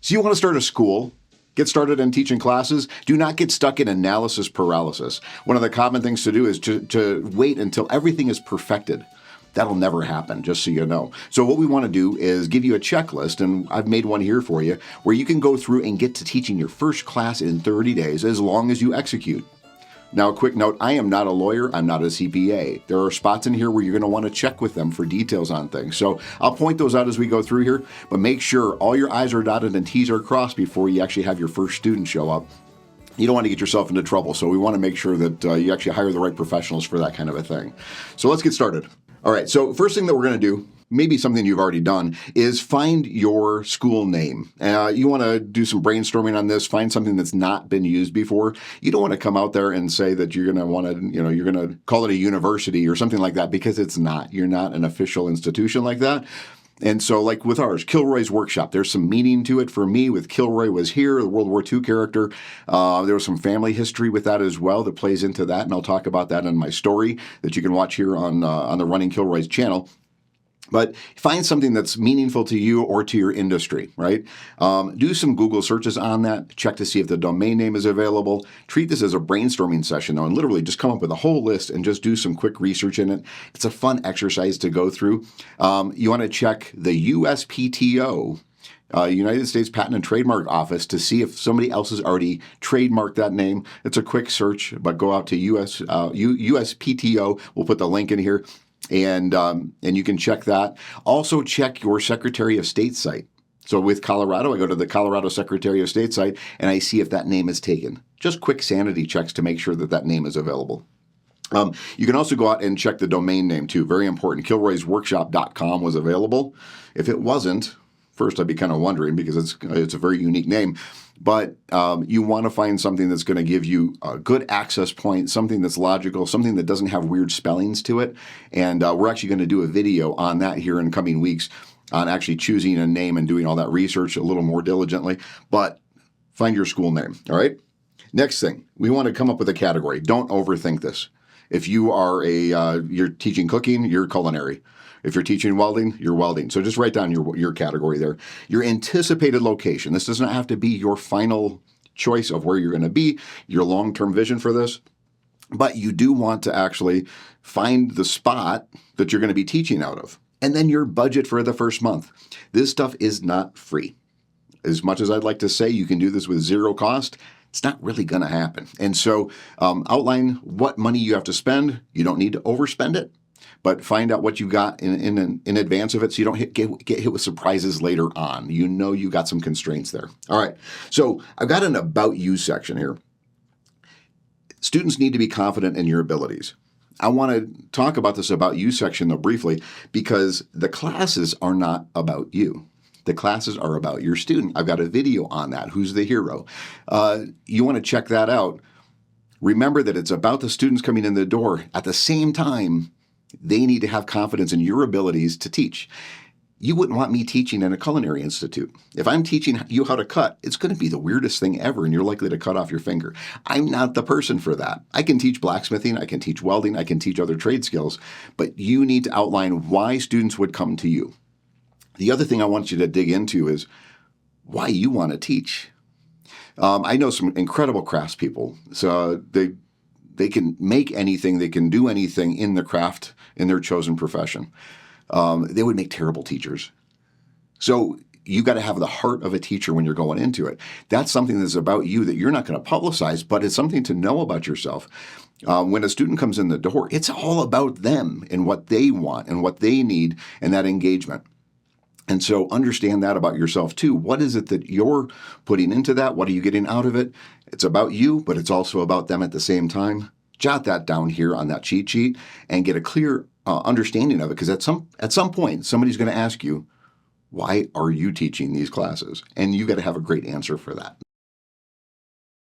So you want to start a school, get started in teaching classes, do not get stuck in analysis paralysis. One of the common things to do is to wait until everything is perfected. That'll never happen, just so you know. So what we want to do is give you a checklist, and I've made one here for you, where you can go through and get to teaching your first class in 30 days as long as you execute. Now, a quick note, I am not a lawyer, I'm not a CPA. There are spots in here where you're going to want to check with them for details on things. So I'll point those out as we go through here, but make sure all your I's are dotted and T's are crossed before you actually have your first student show up. You don't want to get yourself into trouble, so we want to make sure that you actually hire the right professionals for that kind of a thing. So let's get started. All right, so first thing that we're going to do, maybe something you've already done, is find your school name. You want to do some brainstorming on this, find something that's not been used before. You don't want to come out there and say that you're going to want to, you're going to call it a university or something like that, because it's not. You're not an official institution like that. And so like with ours, Kilroy's Workshop, there's some meaning to it. For me, with Kilroy was here, the World War II character. There was some family history with that as well that plays into that, and I'll talk about that in my story that you can watch here on the Running Kilroy's channel. But find something that's meaningful to you or to your industry, right? Do some Google searches on that. Check to see if the domain name is available. Treat this as a brainstorming session, though, and literally just come up with a whole list and just do some quick research in it. It's a fun exercise to go through. You want to check the USPTO, United States Patent and Trademark Office, to see if somebody else has already trademarked that name. It's a quick search, but go out to USPTO. We'll put the link in here. And you can check that. Also check your Secretary of State site. So with Colorado, I go to the Colorado Secretary of State site and I see if that name is taken. Just quick sanity checks to make sure that that name is available. You can also go out and check the domain name too. Very important. KilroysWorkshop.com was available. If it wasn't, first I'd be kind of wondering, because it's a very unique name. But you want to find something that's going to give you a good access point, something that's logical, something that doesn't have weird spellings to it. And we're actually going to do a video on that here in coming weeks, on actually choosing a name and doing all that research a little more diligently. But find your school name, all right? Next thing, we want to come up with a category. Don't overthink this. If you are you're teaching cooking, you're culinary. If you're teaching welding, you're welding. So just write down your category there. Your anticipated location. This does not have to be your final choice of where you're going to be, your long-term vision for this. But you do want to actually find the spot that you're going to be teaching out of. And then your budget for the first month. This stuff is not free. As much as I'd like to say you can do this with zero cost, it's not really going to happen. And so outline what money you have to spend. You don't need to overspend it, but find out what you got in advance of it, so you don't get hit with surprises later on. You know you got some constraints there. All right, so I've got an About You section here. Students need to be confident in your abilities. I want to talk about this About You section, though, briefly, because the classes are not about you. The classes are about your student. I've got a video on that. Who's the hero? You want to check that out. Remember that it's about the students coming in the door. At the same time, they need to have confidence in your abilities to teach. You wouldn't want me teaching in a culinary institute. If I'm teaching you how to cut, it's going to be the weirdest thing ever, and you're likely to cut off your finger. I'm not the person for that. I can teach blacksmithing, I can teach welding, I can teach other trade skills, but you need to outline why students would come to you. The other thing I want you to dig into is why you want to teach. I know some incredible craftspeople. So they can make anything, they can do anything in the craft, in their chosen profession. They would make terrible teachers. So you got to have the heart of a teacher when you're going into it. That's something that's about you that you're not going to publicize, but it's something to know about yourself. When a student comes in the door, it's all about them and what they want and what they need and that engagement. And so understand that about yourself too. What is it that you're putting into that? What are you getting out of it? It's about you, but it's also about them at the same time. Jot that down here on that cheat sheet and get a clear understanding of it, because at some point, somebody's going to ask you, why are you teaching these classes? And you got to have a great answer for that.